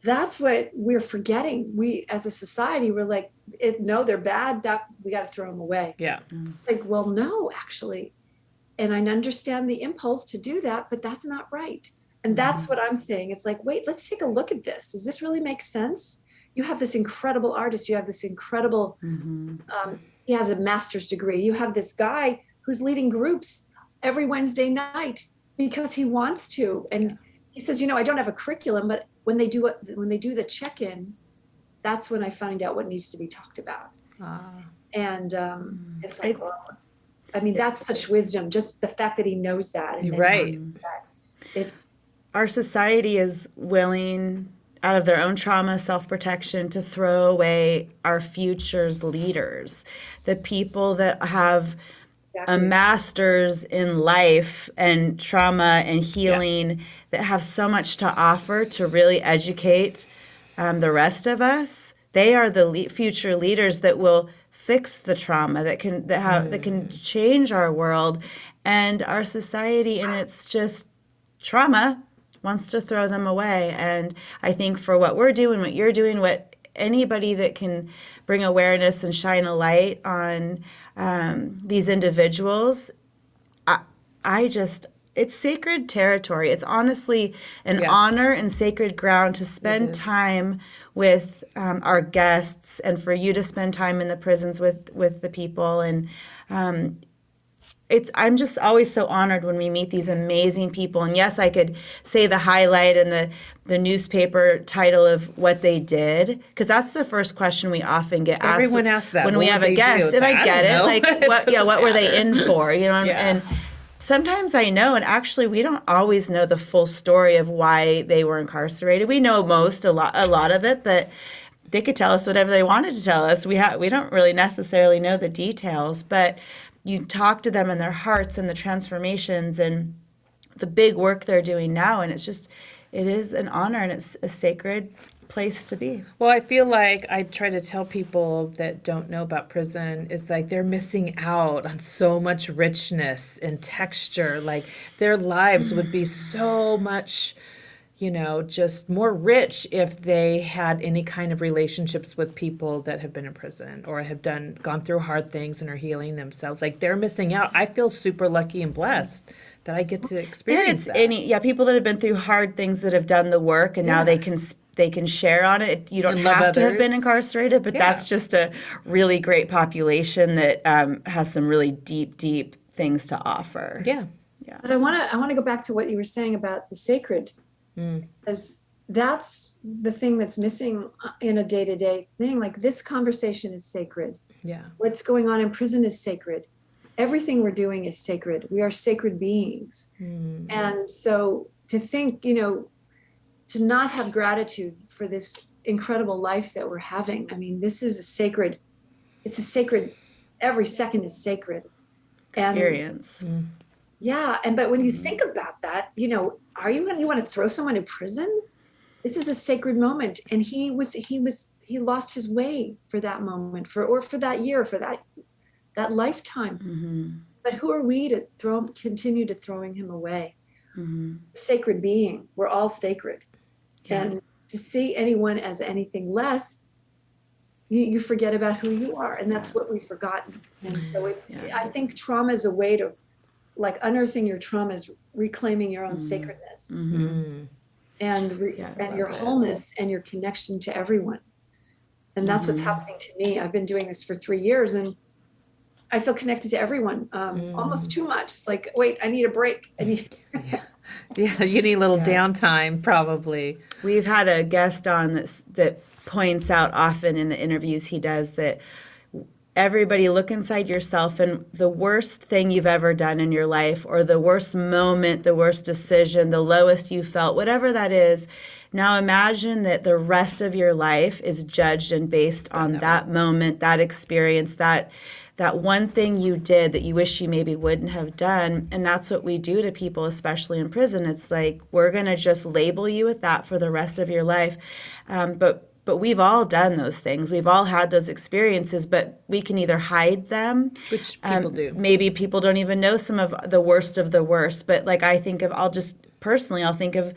C: That's what we're forgetting. We as a society, we're like, no, they're bad. That we got to throw them away.
B: Yeah.
C: Like, well, no, actually. And I understand the impulse to do that, but that's not right. And that's what I'm saying. It's like, wait, let's take a look at this. Does this really make sense? You have this incredible artist. You have this incredible, he has a master's degree. You have this guy who's leading groups every Wednesday night because he wants to. And he says, I don't have a curriculum, but when they do the check-in, that's when I find out what needs to be talked about. And it's like, well, I mean, that's such wisdom, just the fact that he knows that. And
B: Right.
A: Our society is willing, out of their own trauma, self-protection, to throw away our future's leaders, the people that have a master's in life and trauma and healing, that have so much to offer to really educate the rest of us. They are the future leaders that will fix the trauma, that can change our world, and our society, and it's just trauma wants to throw them away. And I think for what we're doing, what you're doing, what anybody that can bring awareness and shine a light on these individuals, it's sacred territory. It's honestly an honor and sacred ground to spend time with our guests, and for you to spend time in the prisons with the people. And I'm just always so honored when we meet these amazing people. And yes, I could say the highlight and the newspaper title of what they did, because that's the first question we often get asked.
B: Everyone asks that
A: when
B: what
A: we have a
B: they do.
A: guest,
B: It's
A: and
B: like,
A: I
B: I
A: get
B: don't
A: it.
B: know.
A: Like,
B: It
A: what
B: doesn't
A: were they
B: matter.
A: in for?
B: Yeah.
A: And sometimes I know, and actually we don't always know the full story of why they were incarcerated. We know a lot of it, but they could tell us whatever they wanted to tell us. We don't really necessarily know the details, but you talk to them and their hearts and the transformations and the big work they're doing now, and it is an honor, and it's a sacred place to be.
B: Well, I feel like I try to tell people that don't know about prison is like they're missing out on so much richness and texture. Like their lives would be so much, just more rich if they had any kind of relationships with people that have been in prison or have gone through hard things and are healing themselves. Like they're missing out. I feel super lucky and blessed that I get to experience that.
A: People that have been through hard things that have done the work, and now they can share on it. You don't
B: And love
A: have to have been
B: others.
A: incarcerated, but that's just a really great population that has some really deep things to offer.
B: Yeah.
C: But I want to go back to what you were saying about the sacred, because that's the thing that's missing in a day-to-day thing. Like this conversation is sacred.
B: Yeah.
C: What's going on in prison is sacred. Everything we're doing is sacred. We are sacred beings. And so to think, to not have gratitude for this incredible life that we're having. I mean, this is it's a sacred, every second is sacred.
A: Experience.
C: But when you think about that, you want to throw someone in prison? This is a sacred moment. And he lost his way for that moment, for that year, for that lifetime. But who are we to continue to throwing him away? Sacred being. We're all sacred. And to see anyone as anything less, you forget about who you are. And that's what we've forgotten. And so I think trauma is a way to, like, unearthing your trauma is reclaiming your own sacredness and your wholeness and your connection to everyone. And that's what's happening to me. I've been doing this for 3 years, and I feel connected to everyone, almost too much. It's like, wait, I need a break.
B: Yeah, you need a little downtime, probably.
A: We've had a guest on that points out often in the interviews he does that everybody look inside yourself, and the worst thing you've ever done in your life, or the worst moment, the worst decision, the lowest you felt, whatever that is, now imagine that the rest of your life is judged and based on that moment, that experience, that one thing you did that you wish you maybe wouldn't have done. And that's what we do to people, especially in prison. It's like, we're going to just label you with that for the rest of your life. But we've all done those things. We've all had those experiences, but we can either hide them.
B: Which people do.
A: Maybe people don't even know some of the worst. But like, I'll think of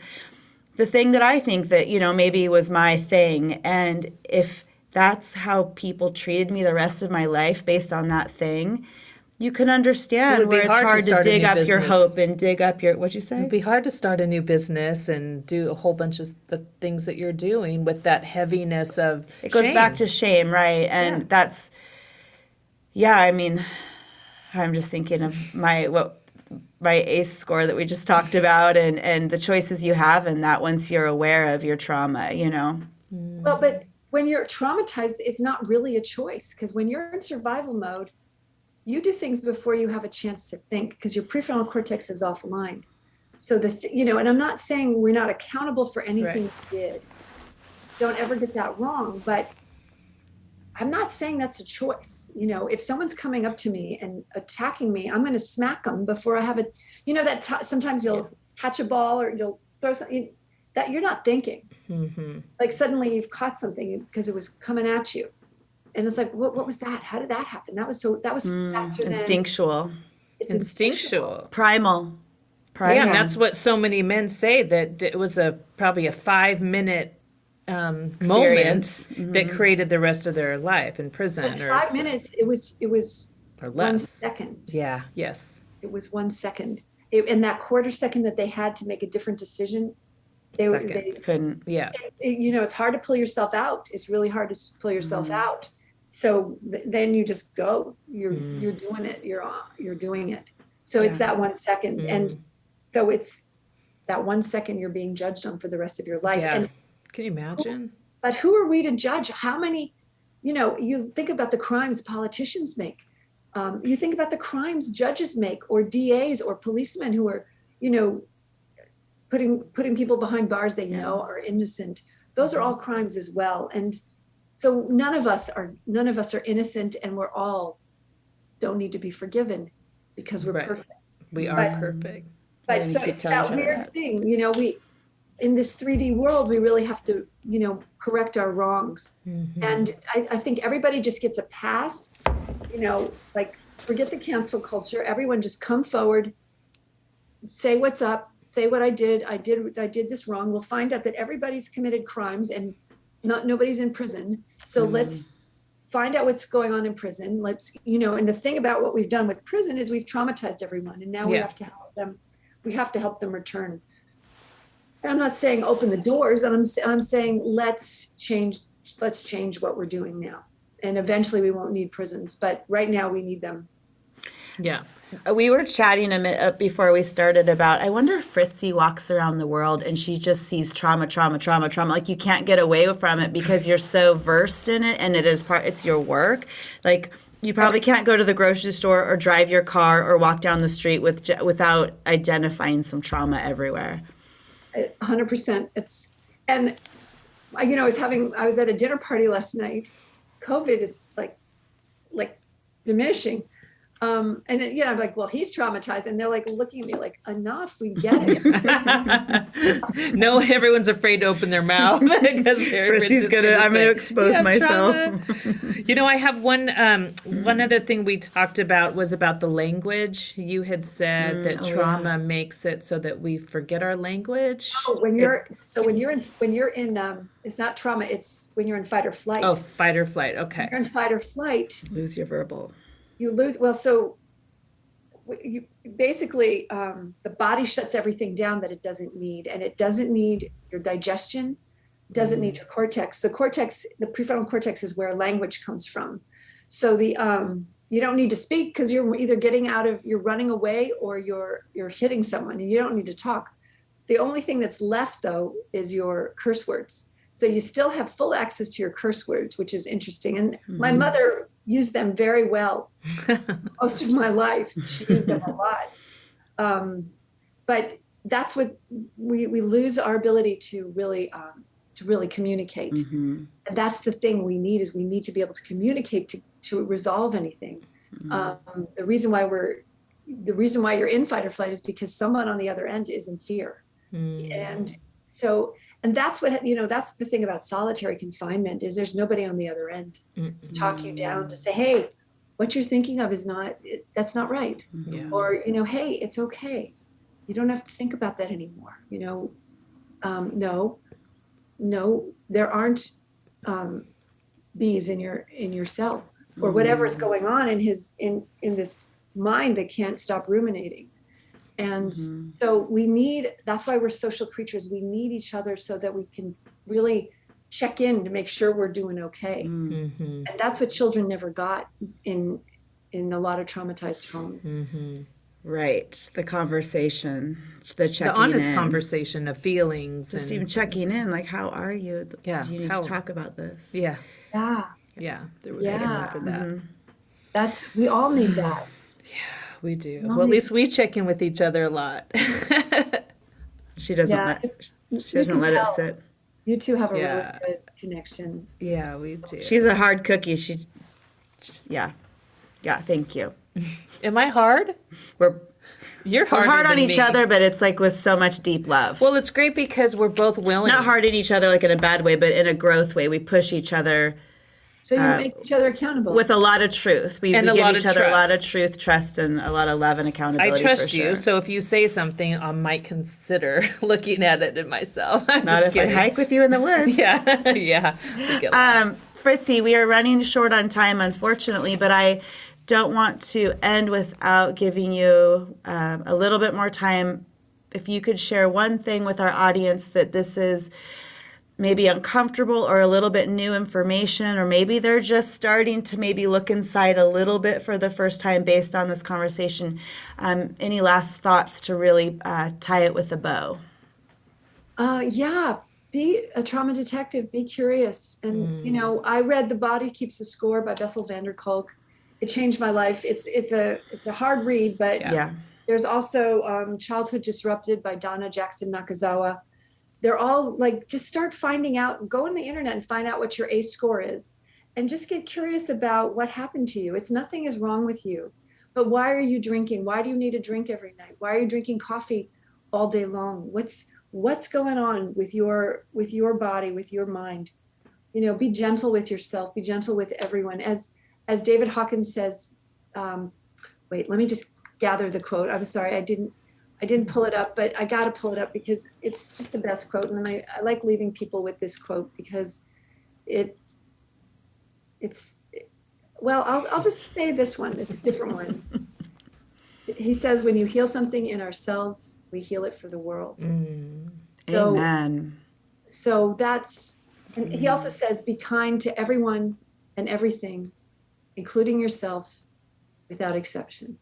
A: the thing that I think that, maybe was my thing. And if that's how people treated me the rest of my life based on that thing, you can understand where it's hard to dig up your hope and dig up your, what'd you say?
B: It'd be hard to start a new business and do a whole bunch of the things that you're doing with that heaviness of
A: It goes
B: shame.
A: back to shame, right? And that's, I mean, I'm just thinking of my ACE score that we just talked about, and the choices you have in that once you're aware of your trauma,
C: Well, but when you're traumatized, it's not really a choice, because when you're in survival mode, you do things before you have a chance to think, because your prefrontal cortex is offline. So and I'm not saying we're not accountable for anything we did. Don't ever get that wrong. But I'm not saying that's a choice. If someone's coming up to me and attacking me, I'm going to smack them before I have sometimes you'll catch a ball or you'll throw something that you're not thinking. Like suddenly you've caught something because it was coming at you. And it's like, what was that? How did that happen? That was faster than
A: instinctual.
C: It's
B: Instinctual.
A: Primal.
B: Yeah, and that's what so many men say, that it was probably a 5-minute moment that created the rest of their life in prison.
C: Or 5 minutes, it was
B: or less.
C: 1 second.
B: Yeah, yes.
C: It was 1 second. In that quarter second that they had to make a different decision, they
A: couldn't.
B: Yeah.
C: It's hard to pull yourself out. It's really hard to pull yourself out. So then you just go. You're doing it. You're doing it. So it's
B: Yeah.
C: that 1 second. And so it's that 1 second you're being judged on for the rest of your life.
B: Yeah.
C: And
B: Can you imagine?
C: but who are we to judge? How many, you think about the crimes politicians make. You think about the crimes judges make, or DAs or policemen who are, putting people behind bars they know are innocent. Those are all crimes as well. And so none of us are innocent, and we're all don't need to be forgiven because we're
B: Right.
C: perfect.
B: We are perfect.
C: But
A: we
C: so
A: keep
C: it's
A: telling
C: that
A: each other
C: weird
A: that.
C: thing, we in this 3D world, we really have to, correct our wrongs. And I think everybody just gets a pass, like forget the cancel culture. Everyone just come forward, say what's up, say what I did this wrong. We'll find out that everybody's committed crimes and nobody's in prison. So let's find out what's going on in prison. Let's, and the thing about what we've done with prison is we've traumatized everyone, and now we have to help them. We have to help them return. And I'm not saying open the doors. I'm saying let's change what we're doing now. And eventually we won't need prisons, but right now we need them.
B: Yeah.
A: We were chatting a minute before we started about, I wonder if Fritzi walks around the world and she just sees trauma. Like you can't get away from it because you're so versed in it, and it's your work. Like you probably can't go to the grocery store or drive your car or walk down the street without identifying some trauma everywhere.
C: 100%. I was at a dinner party last night. COVID is like diminishing. I'm like, well, he's traumatized. And they're like looking at me like, enough, we get it.
B: No, everyone's afraid to open their mouth because
A: I'm going to expose myself.
B: I have one other thing we talked about was about the language. You had said that trauma makes it so that we forget our language.
C: Oh, when you're in, it's not trauma. It's when you're in fight or flight.
B: Oh, fight or flight. Okay.
C: When you're in fight or flight.
A: Lose your verbal.
C: You lose. Well, so you basically, the body shuts everything down that it doesn't need, and it doesn't need your digestion, doesn't need your cortex. The prefrontal cortex is where language comes from. So you don't need to speak because you're either you're running away or you're hitting someone, and you don't need to talk. The only thing that's left though is your curse words. So you still have full access to your curse words, which is interesting. And my mother used them very well most of my life. She used them a lot. But that's what we lose our ability to really communicate. And that's the thing we need to be able to communicate to resolve anything. The reason why you're in fight or flight is because someone on the other end is in fear. And that's that's the thing about solitary confinement is there's nobody on the other end to talk you down, to say, hey, what you're thinking of that's not right.
B: Yeah.
C: Or, hey, it's okay. You don't have to think about that anymore. No, there aren't bees in your cell, or whatever is going on in this mind that can't stop ruminating. And so that's why we're social creatures. We need each other so that we can really check in to make sure we're doing okay. And that's what children never got in a lot of traumatized homes.
A: Right. The conversation, the checking
B: The honest
A: in.
B: conversation of feelings.
A: Just even checking in, like, how are you?
B: Yeah.
A: Do you need to talk about this?
B: Yeah.
C: Yeah.
B: Yeah. There was a need for that.
C: We all need that.
B: We do. Well, at least we check in with each other a lot.
A: She doesn't let it sit.
C: You two have a really good connection.
B: Yeah, we do.
A: She's a hard cookie. Yeah, thank you.
B: Am I hard? You're
A: We're
B: harder
A: hard on
B: than
A: each
B: me.
A: other, but it's like with so much deep love.
B: Well, it's great because we're both willing.
A: Not hard at each other like in a bad way, but in a growth way. We push each other.
C: So you make each other accountable.
A: With a lot of truth. We give each other a lot of
B: trust.
A: truth, trust, and a lot of love and accountability.
B: I trust
A: for
B: you,
A: sure.
B: so if you say something, I might consider looking at it in myself. I'm
A: Not
B: just
A: if
B: kidding.
A: I hike with you in the woods.
B: Yeah, yeah. We get lost.
A: Fritzi, we are running short on time, unfortunately, but I don't want to end without giving you a little bit more time. If you could share one thing with our audience that this is maybe uncomfortable or a little bit new information, or maybe they're just starting to maybe look inside a little bit for the first time based on this conversation. Any last thoughts to really tie it with a bow?
C: Yeah, be a trauma detective, be curious. And, I read The Body Keeps the Score by Bessel van der Kolk. It changed my life. It's a hard read, but
A: Yeah.
C: there's also Childhood Disrupted by Donna Jackson Nakazawa. They're all like, just start finding out, go on the internet and find out what your ACE score is, and just get curious about what happened to you. It's nothing is wrong with you, but why are you drinking? Why do you need a drink every night? Why are you drinking coffee all day long? What's going on with your body, with your mind? Be gentle with yourself, be gentle with everyone. As David Hawkins says, wait, let me just gather the quote. I'm sorry, I didn't pull it up, but I got to pull it up because it's just the best quote. And I like leaving people with this quote because I'll just say this one. It's a different one. He says, when you heal something in ourselves, we heal it for the world.
A: Amen.
C: So that's, and he also says, be kind to everyone and everything, including yourself, without exception.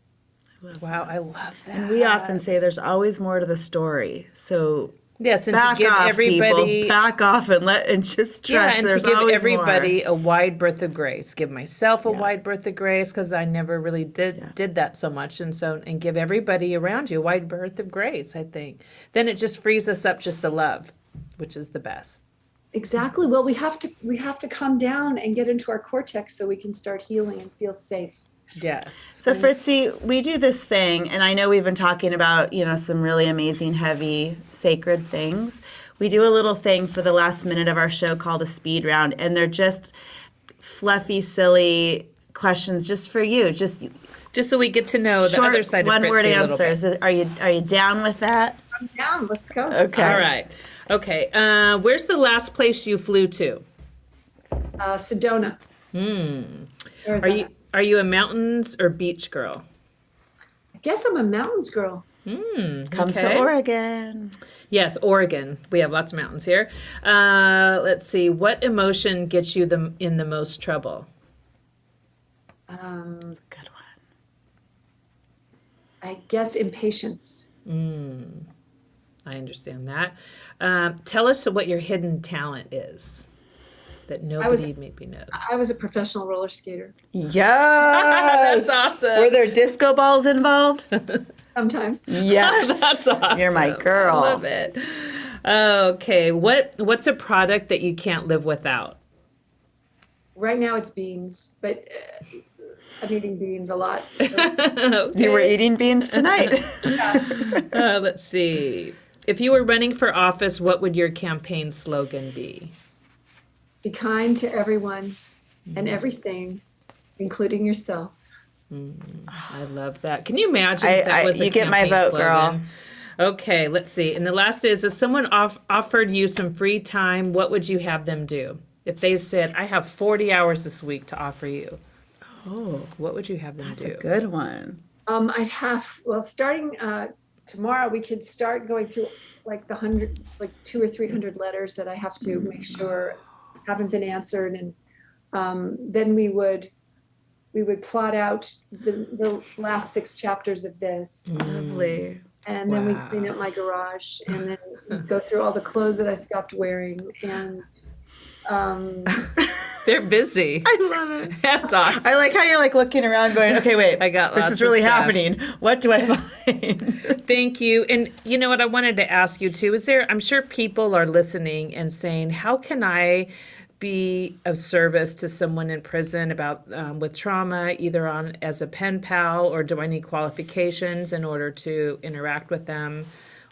B: Wow, I love that.
A: And we often say there's always more to the story. So
B: yes, and
A: back
B: to give
A: off,
B: everybody
A: people. Back off and just trust
B: and
A: there's
B: to give
A: always
B: everybody
A: more.
B: a wide berth of grace. Give myself a wide berth of grace because I never really did that so much, and give everybody around you a wide berth of grace. I think then it just frees us up just to love, which is the best.
C: Exactly. Well, we have to calm down and get into our cortex so we can start healing and feel safe.
B: Yes.
A: So Fritzi, we do this thing, and I know we've been talking about, some really amazing, heavy, sacred things. We do a little thing for the last minute of our show called a speed round, and they're just fluffy, silly questions just for you. Just
B: so we get to know the
A: short,
B: other side of
A: one-word
B: Fritzi a little bit.
A: answers. Are you down with that?
C: I'm down. Let's go.
A: Okay.
B: All right. Okay. Where's the last place you flew to?
C: Sedona. Arizona.
B: Are you a mountains or beach girl?
C: I guess I'm a mountains girl.
A: Come to Oregon.
B: Yes, Oregon. We have lots of mountains here. Let's see. What emotion gets you in the most trouble?
A: That's a good one.
C: I guess impatience.
B: I understand that. Tell us what your hidden talent is that nobody maybe knows.
C: I was a professional roller skater.
A: Yes.
B: That's awesome.
A: Were there disco balls involved?
C: Sometimes.
A: Yes.
B: That's awesome.
A: You're my girl.
B: I love it. Okay. What's a product that you can't live without?
C: Right now it's beans, but I'm eating beans a lot.
A: You were eating beans tonight.
B: Let's see. If you were running for office, what would your campaign slogan be?
C: Be kind to everyone and everything, including yourself.
B: I love that. Can you imagine if that was a
A: you get my
B: campaign
A: vote,
B: slogan?
A: girl.
B: Okay, let's see. And the last is, if someone offered you some free time, what would you have them do? If they said, I have 40 hours this week to offer you. Oh, what would you have them do?
A: That's a good one.
C: Starting tomorrow, we could start going through like 200 or 300 letters that I have to make sure haven't been answered. And then we would plot out the last 6 chapters of this.
A: Lovely.
C: And then we clean up my garage and then go through all the clothes that I stopped wearing. And
B: they're busy.
A: I love it.
B: That's awesome.
A: I like how you're like looking around going, okay, wait,
B: I got
A: this
B: lots
A: is
B: of
A: really
B: stuff.
A: happening. What do I find?
B: Thank you. And you know what I wanted to ask you too, I'm sure people are listening and saying, how can I be of service to someone in prison with trauma, either as a pen pal, or do I need qualifications in order to interact with them?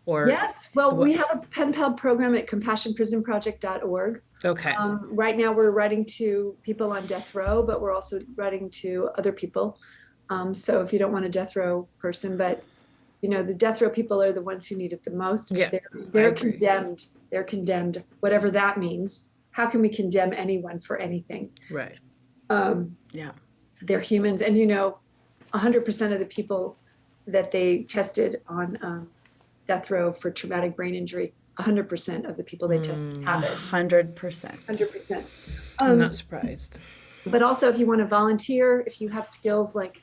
B: Or
C: yes, well, we have a pen pal program at compassionprisonproject.org.
B: Okay.
C: Right now we're writing to people on death row, but we're also writing to other people. So if you don't want a death row person, but the death row people are the ones who need it the most.
B: Yeah,
C: they're condemned. They're condemned, whatever that means. How can we condemn anyone for anything?
B: Right.
A: Yeah.
C: They're humans. And 100% of the people that they tested on death row for traumatic brain injury 100% of the people they test have it.
A: 100%.
C: 100%.
B: I'm not surprised.
C: But also, if you want to volunteer, if you have skills like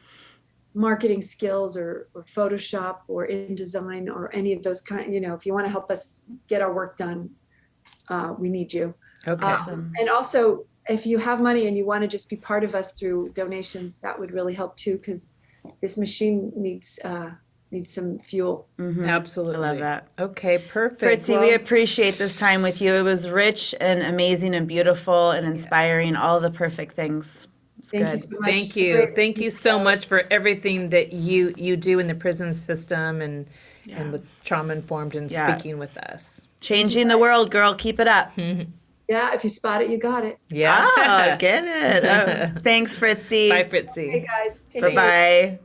C: marketing skills or Photoshop or InDesign or any of those kind, if you want to help us get our work done, we need you.
B: Okay.
C: And also, if you have money and you want to just be part of us through donations, that would really help too, because this machine needs some fuel.
B: Absolutely.
A: I love that.
B: Okay, perfect.
A: Fritzi,
B: Well,
A: we appreciate this time with you. It was rich and amazing and beautiful and inspiring, all the perfect things. It's
C: Thank you
A: good.
C: so much.
B: Thank you. Thank you so much for everything that you do in the prison system and with Trauma Informed and speaking with us.
A: Changing the world, girl. Keep it up.
C: Yeah, if you spot it, you got it.
B: Yeah.
A: Oh, get it. Oh, thanks, Fritzi.
B: Bye, Fritzi.
C: Hey guys, take care.
A: Bye-bye.